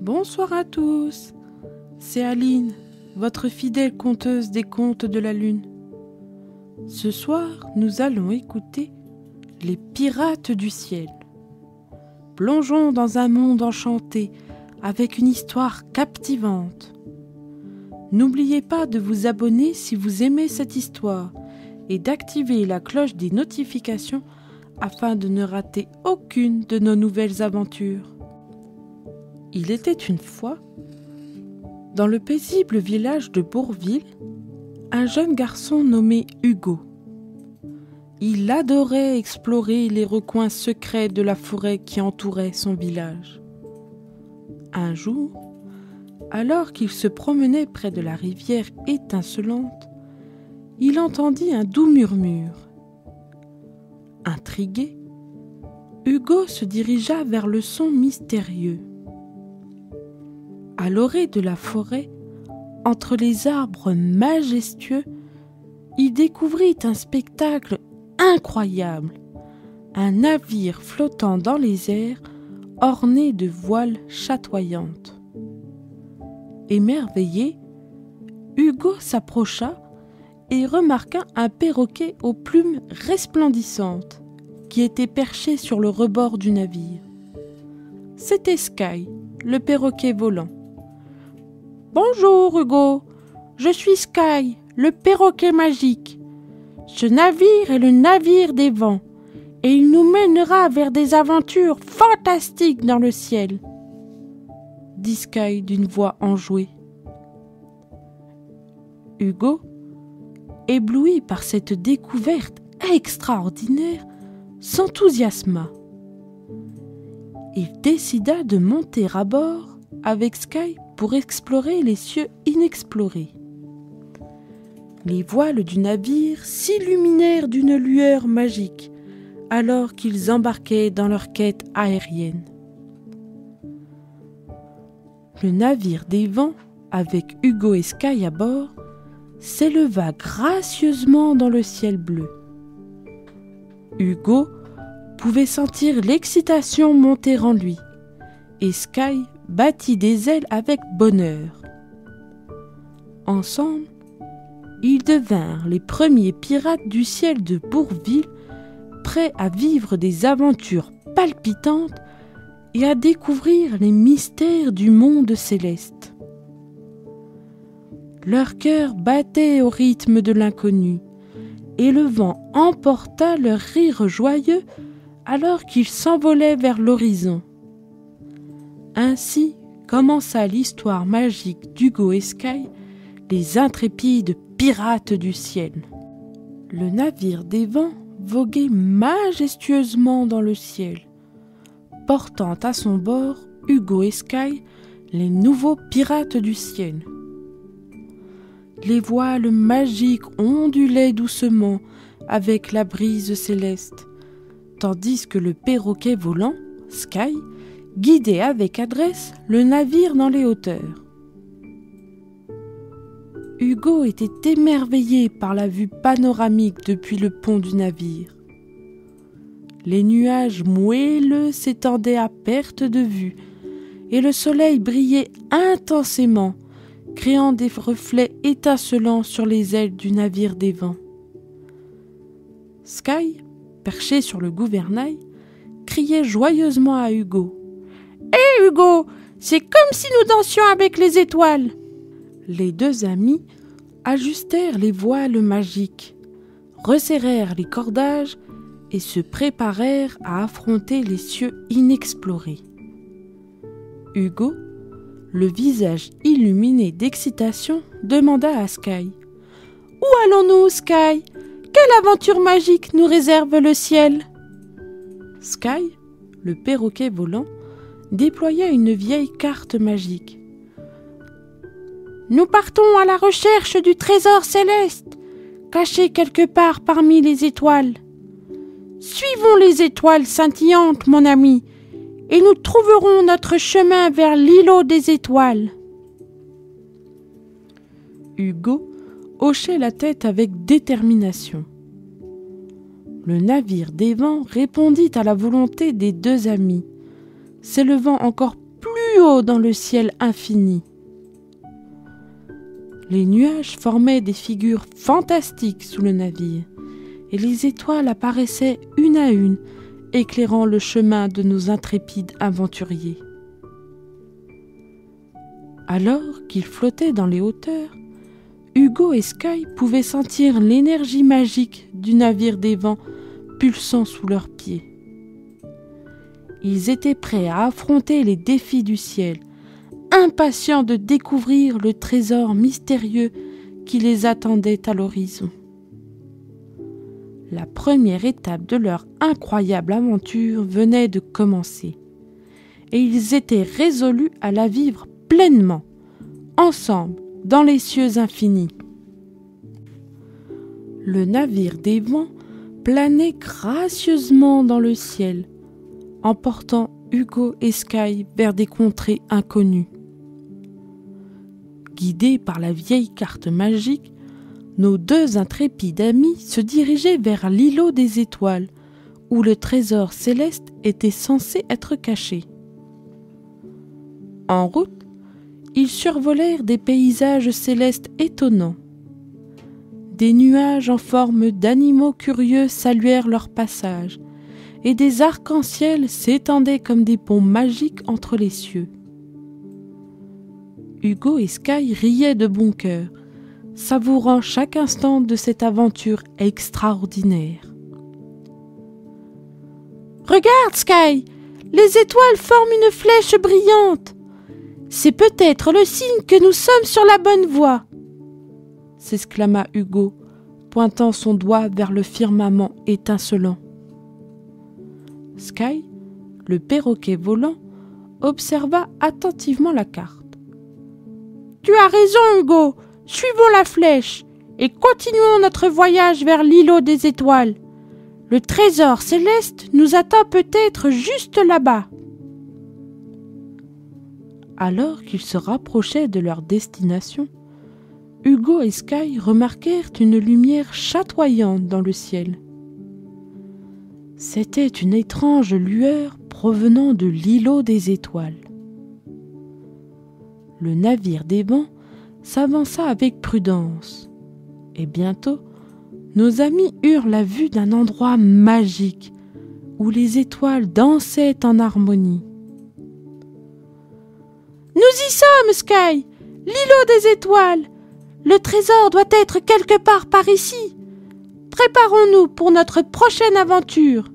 Bonsoir à tous, c'est Aline, votre fidèle conteuse des contes de la lune. Ce soir, nous allons écouter les pirates du ciel. Plongeons dans un monde enchanté avec une histoire captivante. N'oubliez pas de vous abonner si vous aimez cette histoire et d'activer la cloche des notifications afin de ne rater aucune de nos nouvelles aventures. Il était une fois, dans le paisible village de Bourville, un jeune garçon nommé Hugo. Il adorait explorer les recoins secrets de la forêt qui entourait son village. Un jour, alors qu'il se promenait près de la rivière étincelante, il entendit un doux murmure. Intrigué, Hugo se dirigea vers le son mystérieux. À l'orée de la forêt, entre les arbres majestueux, il découvrit un spectacle incroyable, un navire flottant dans les airs, orné de voiles chatoyantes. Émerveillé, Hugo s'approcha et remarqua un perroquet aux plumes resplendissantes qui était perché sur le rebord du navire. C'était Sky, le perroquet volant. « Bonjour Hugo, je suis Sky, le perroquet magique. Ce navire est le navire des vents et il nous mènera vers des aventures fantastiques dans le ciel, » dit Sky d'une voix enjouée. Hugo, ébloui par cette découverte extraordinaire, s'enthousiasma. Il décida de monter à bord avec Sky pour explorer les cieux inexplorés. Les voiles du navire s'illuminèrent d'une lueur magique alors qu'ils embarquaient dans leur quête aérienne. Le navire des vents, avec Hugo et Sky à bord, s'éleva gracieusement dans le ciel bleu. Hugo pouvait sentir l'excitation monter en lui, et Sky battit des ailes avec bonheur. Ensemble, ils devinrent les premiers pirates du ciel de Bourville, prêts à vivre des aventures palpitantes et à découvrir les mystères du monde céleste. Leur cœur battait au rythme de l'inconnu, et le vent emporta leur rire joyeux alors qu'ils s'envolaient vers l'horizon. Ainsi commença l'histoire magique d'Hugo et Sky, les intrépides pirates du ciel. Le navire des vents voguait majestueusement dans le ciel, portant à son bord Hugo et Sky, les nouveaux pirates du ciel. Les voiles magiques ondulaient doucement avec la brise céleste, tandis que le perroquet volant, Sky, guidait avec adresse le navire dans les hauteurs. Hugo était émerveillé par la vue panoramique depuis le pont du navire. Les nuages moelleux s'étendaient à perte de vue et le soleil brillait intensément, créant des reflets étincelants sur les ailes du navire des vents. Sky, perché sur le gouvernail, criait joyeusement à Hugo. « Hé Hugo, c'est comme si nous dansions avec les étoiles !» Les deux amis ajustèrent les voiles magiques, resserrèrent les cordages et se préparèrent à affronter les cieux inexplorés. Hugo, le visage illuminé d'excitation, demanda à Sky. « Où allons-nous, Sky ? Quelle aventure magique nous réserve le ciel ?» Sky, le perroquet volant, déploya une vieille carte magique. « Nous partons à la recherche du trésor céleste, caché quelque part parmi les étoiles. Suivons les étoiles scintillantes, mon ami, et nous trouverons notre chemin vers l'îlot des étoiles. » Hugo hochait la tête avec détermination. Le navire des vents répondit à la volonté des deux amis, s'élevant encore plus plus haut dans le ciel infini. Les nuages formaient des figures fantastiques sous le navire, et les étoiles apparaissaient une à une, éclairant le chemin de nos intrépides aventuriers. Alors qu'ils flottaient dans les hauteurs, Hugo et Sky pouvaient sentir l'énergie magique du navire des vents pulsant sous leurs pieds. Ils étaient prêts à affronter les défis du ciel, impatients de découvrir le trésor mystérieux qui les attendait à l'horizon. La première étape de leur incroyable aventure venait de commencer, et ils étaient résolus à la vivre pleinement, ensemble, dans les cieux infinis. Le navire des vents planait gracieusement dans le ciel, emportant Hugo et Sky vers des contrées inconnues. Guidés par la vieille carte magique, nos deux intrépides amis se dirigeaient vers l'îlot des étoiles, où le trésor céleste était censé être caché. En route, ils survolèrent des paysages célestes étonnants. Des nuages en forme d'animaux curieux saluèrent leur passage, et des arcs-en-ciel s'étendaient comme des ponts magiques entre les cieux. Hugo et Sky riaient de bon cœur, savourant chaque instant de cette aventure extraordinaire. « Regarde, Sky, les étoiles forment une flèche brillante. C'est peut-être le signe que nous sommes sur la bonne voie, » s'exclama Hugo, pointant son doigt vers le firmament étincelant. Sky, le perroquet volant, observa attentivement la carte. « Tu as raison, Hugo, suivons la flèche et continuons notre voyage vers l'îlot des étoiles. Le trésor céleste nous attend peut-être juste là-bas. » Alors qu'ils se rapprochaient de leur destination, Hugo et Sky remarquèrent une lumière chatoyante dans le ciel. C'était une étrange lueur provenant de l'îlot des étoiles. Le navire des vents s'avança avec prudence, et bientôt, nos amis eurent la vue d'un endroit magique où les étoiles dansaient en harmonie. « Nous y sommes, Sky, l'îlot des étoiles. Le trésor doit être quelque part par ici. Préparons-nous pour notre prochaine aventure, »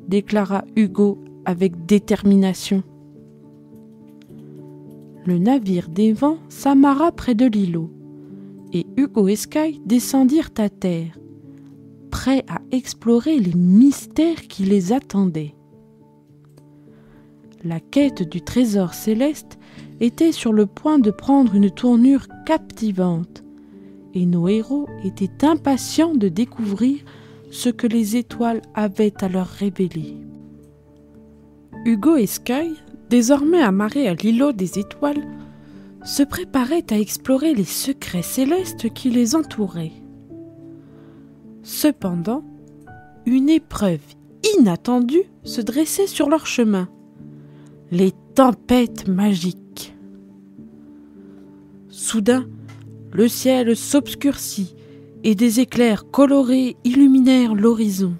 déclara Hugo avec détermination. Le navire des vents s'amarra près de l'îlot, et Hugo et Sky descendirent à terre, prêts à explorer les mystères qui les attendaient. La quête du trésor céleste était sur le point de prendre une tournure captivante, et nos héros étaient impatients de découvrir ce que les étoiles avaient à leur révéler. Hugo et Sky, désormais amarrés à l'îlot des étoiles, se préparaient à explorer les secrets célestes qui les entouraient. Cependant, une épreuve inattendue se dressait sur leur chemin. Les tempêtes magiques. Soudain, le ciel s'obscurcit et des éclairs colorés illuminèrent l'horizon.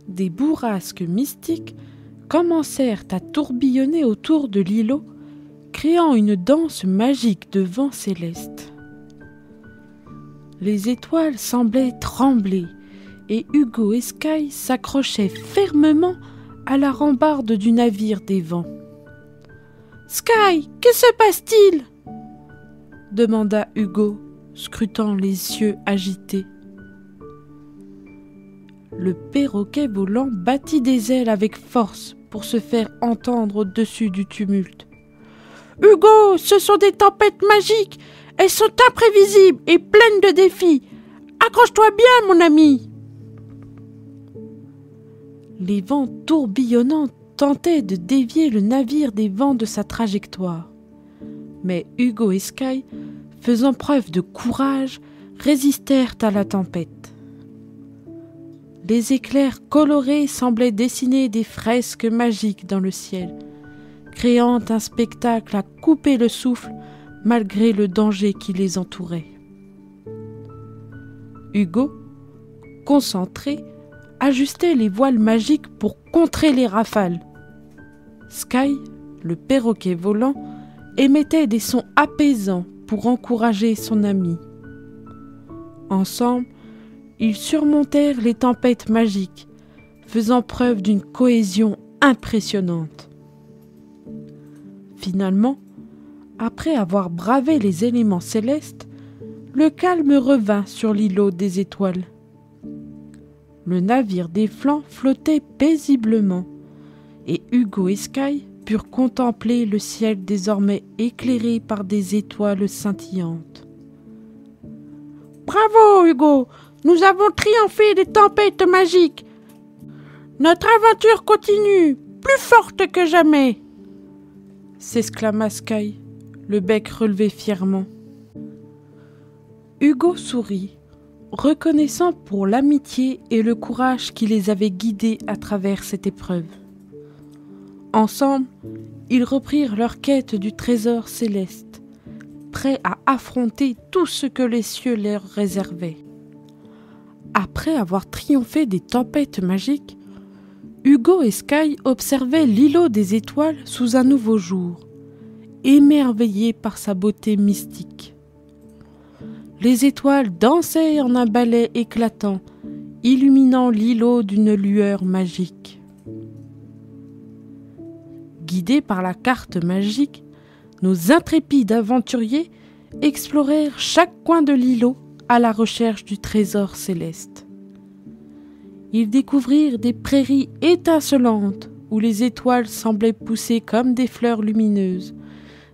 Des bourrasques mystiques commencèrent à tourbillonner autour de l'îlot, créant une danse magique de vent céleste. Les étoiles semblaient trembler, et Hugo et Sky s'accrochaient fermement à la rambarde du navire des vents. « Sky, que se passe-t-il » demanda Hugo, scrutant les cieux agités. Le perroquet volant battit des ailes avec force pour se faire entendre au-dessus du tumulte. « Hugo, ce sont des tempêtes magiques. Elles sont imprévisibles et pleines de défis. Accroche-toi bien, mon ami !» Les vents tourbillonnants tentaient de dévier le navire des vents de sa trajectoire. Mais Hugo et Sky, faisant preuve de courage, résistèrent à la tempête. Les éclairs colorés semblaient dessiner des fresques magiques dans le ciel, créant un spectacle à couper le souffle malgré le danger qui les entourait. Hugo, concentré, ajustait les voiles magiques pour contrer les rafales. Sky, le perroquet volant, émettait des sons apaisants pour encourager son ami. Ensemble, ils surmontèrent les tempêtes magiques, faisant preuve d'une cohésion impressionnante. Finalement, après avoir bravé les éléments célestes, le calme revint sur l'îlot des étoiles. Le navire des flancs flottait paisiblement, et Hugo et Sky purent contempler le ciel désormais éclairé par des étoiles scintillantes. « Bravo, Hugo! Nous avons triomphé des tempêtes magiques! Notre aventure continue, plus forte que jamais !» s'exclama Sky, le bec relevé fièrement. Hugo sourit, reconnaissant pour l'amitié et le courage qui les avaient guidés à travers cette épreuve. Ensemble, ils reprirent leur quête du trésor céleste, prêts à affronter tout ce que les cieux leur réservaient. Après avoir triomphé des tempêtes magiques, Hugo et Sky observaient l'îlot des étoiles sous un nouveau jour, émerveillés par sa beauté mystique. Les étoiles dansaient en un ballet éclatant, illuminant l'îlot d'une lueur magique. Guidés par la carte magique, nos intrépides aventuriers explorèrent chaque coin de l'îlot à la recherche du trésor céleste. Ils découvrirent des prairies étincelantes où les étoiles semblaient pousser comme des fleurs lumineuses,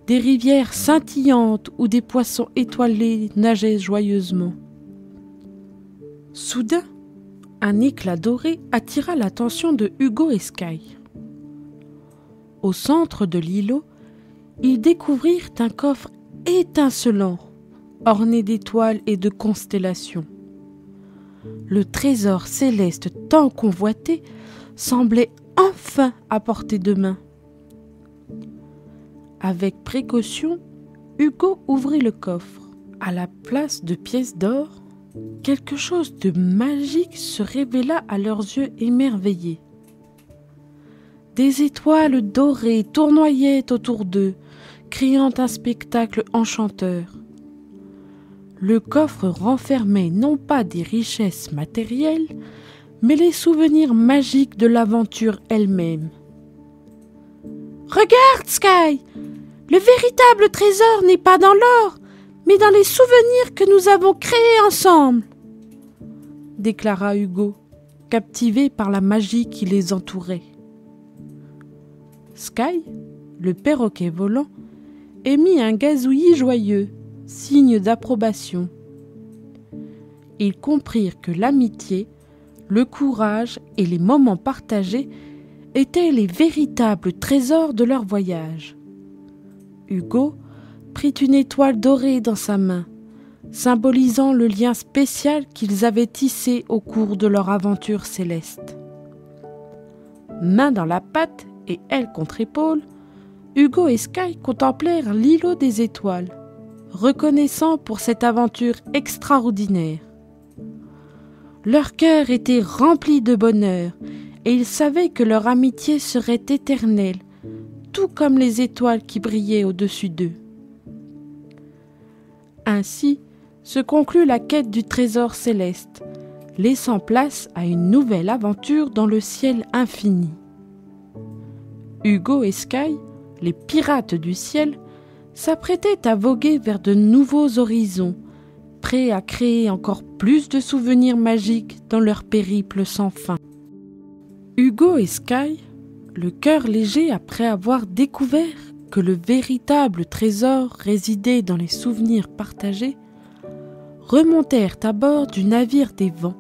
des rivières scintillantes où des poissons étoilés nageaient joyeusement. Soudain, un éclat doré attira l'attention de Hugo et Sky. Au centre de l'îlot, ils découvrirent un coffre étincelant, orné d'étoiles et de constellations. Le trésor céleste tant convoité semblait enfin à portée de main. Avec précaution, Hugo ouvrit le coffre. À la place de pièces d'or, quelque chose de magique se révéla à leurs yeux émerveillés. Des étoiles dorées tournoyaient autour d'eux, créant un spectacle enchanteur. Le coffre renfermait non pas des richesses matérielles, mais les souvenirs magiques de l'aventure elle-même. « Regarde, Sky! Le véritable trésor n'est pas dans l'or, mais dans les souvenirs que nous avons créés ensemble !» déclara Hugo, captivé par la magie qui les entourait. Sky, le perroquet volant, émit un gazouillis joyeux, signe d'approbation. Ils comprirent que l'amitié, le courage et les moments partagés étaient les véritables trésors de leur voyage. Hugo prit une étoile dorée dans sa main, symbolisant le lien spécial qu'ils avaient tissé au cours de leur aventure céleste. Main dans la pâte et aile contre épaule, Hugo et Sky contemplèrent l'îlot des étoiles, reconnaissants pour cette aventure extraordinaire. Leur cœur était rempli de bonheur et ils savaient que leur amitié serait éternelle, tout comme les étoiles qui brillaient au-dessus d'eux. Ainsi se conclut la quête du trésor céleste, laissant place à une nouvelle aventure dans le ciel infini. Hugo et Sky, les pirates du ciel, s'apprêtaient à voguer vers de nouveaux horizons, prêts à créer encore plus de souvenirs magiques dans leur périple sans fin. Hugo et Sky, le cœur léger après avoir découvert que le véritable trésor résidait dans les souvenirs partagés, remontèrent à bord du navire des vents.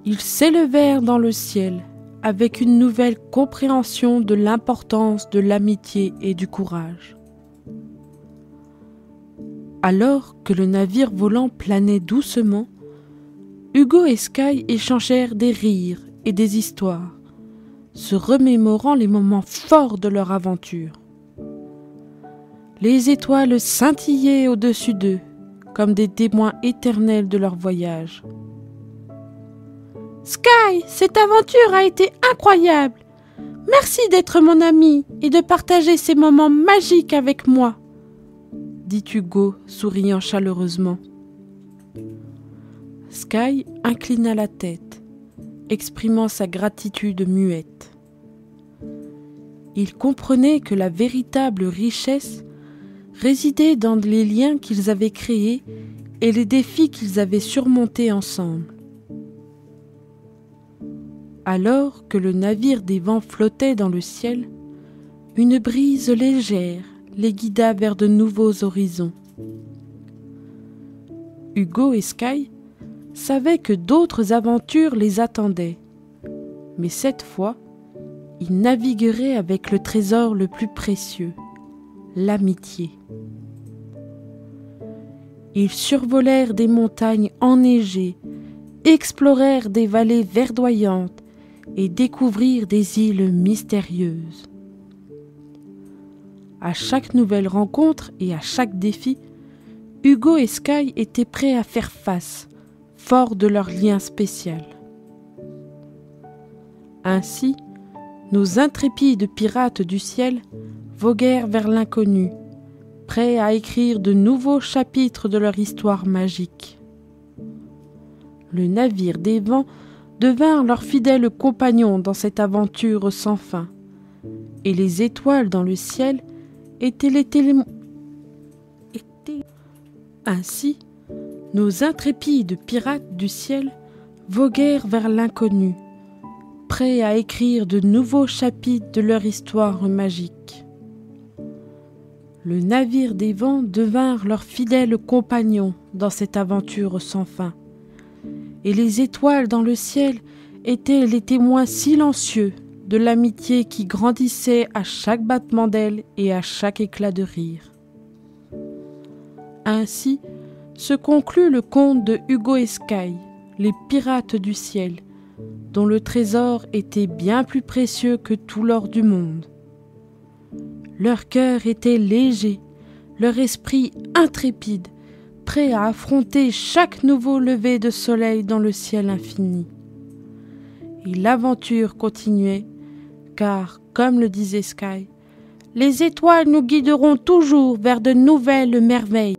Ils s'élevèrent dans le ciel avec une nouvelle compréhension de l'importance de l'amitié et du courage. Alors que le navire volant planait doucement, Hugo et Sky échangèrent des rires et des histoires, se remémorant les moments forts de leur aventure. Les étoiles scintillaient au-dessus d'eux, comme des témoins éternels de leur voyage. « Sky, cette aventure a été incroyable. Merci d'être mon ami et de partager ces moments magiques avec moi, » dit Hugo, souriant chaleureusement. Sky inclina la tête, exprimant sa gratitude muette. Il comprenait que la véritable richesse résidait dans les liens qu'ils avaient créés et les défis qu'ils avaient surmontés ensemble. Alors que le navire des vents flottait dans le ciel, une brise légère les guida vers de nouveaux horizons. Hugo et Sky savaient que d'autres aventures les attendaient, mais cette fois, ils navigueraient avec le trésor le plus précieux, l'amitié. Ils survolèrent des montagnes enneigées, explorèrent des vallées verdoyantes et découvrirent des îles mystérieuses. À chaque nouvelle rencontre et à chaque défi, Hugo et Sky étaient prêts à faire face, forts de leur lien spécial. Ainsi, nos intrépides pirates du ciel voguèrent vers l'inconnu, prêts à écrire de nouveaux chapitres de leur histoire magique. Le navire des vents devint leur fidèle compagnon dans cette aventure sans fin, et les étoiles dans le ciel étaient les témoins. Ainsi, nos intrépides pirates du ciel voguèrent vers l'inconnu, prêts à écrire de nouveaux chapitres de leur histoire magique. Le navire des vents devint leur fidèle compagnon dans cette aventure sans fin, et les étoiles dans le ciel étaient les témoins silencieux de l'amitié qui grandissait à chaque battement d'ailes et à chaque éclat de rire. Ainsi se conclut le conte de Hugo et Sky, les pirates du ciel, dont le trésor était bien plus précieux que tout l'or du monde. Leur cœur était léger, leur esprit intrépide, prêt à affronter chaque nouveau lever de soleil dans le ciel infini. Et l'aventure continuait, car, comme le disait Sky, les étoiles nous guideront toujours vers de nouvelles merveilles.